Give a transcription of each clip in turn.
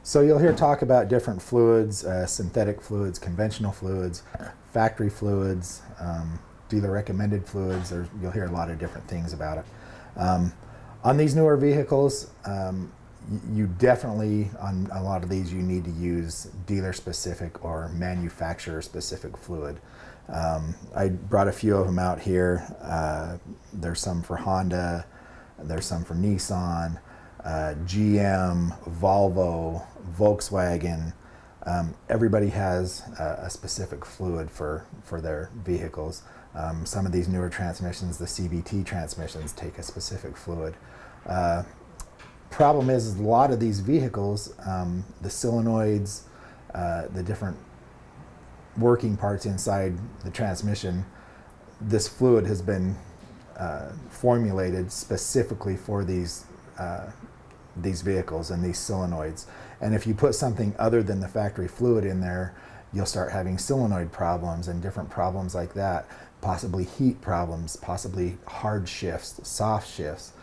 So you'll hear talk about different fluids, synthetic fluids, conventional fluids, factory fluids, dealer recommended fluids. You'll hear a lot of different things about it. On these newer vehicles, you definitely, on a lot of these, you need to use dealer specific or manufacturer specific fluid. I brought a few of them out here. There's some for Honda, there's some for Nissan, GM, Volvo, Volkswagen. Everybody has a specific fluid for their vehicles. Some of these newer transmissions, the CVT transmissions, take a specific fluid. Problem is a lot of these vehicles, the solenoids, the different working parts inside the transmission, this fluid has been formulated specifically for these vehicles and these solenoids. And if you put something other than the factory fluid in there, you'll start having solenoid problems and different problems like that, possibly heat problems, possibly hard shifts, soft shifts.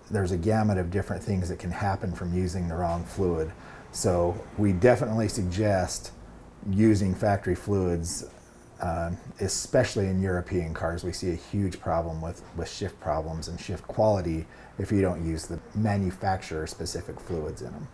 There's a gamut of different things that can happen from using the wrong fluid. So we definitely suggest using factory fluids, especially in European cars. We see a huge problem with shift problems and shift quality if you don't use the manufacturer specific fluids in them.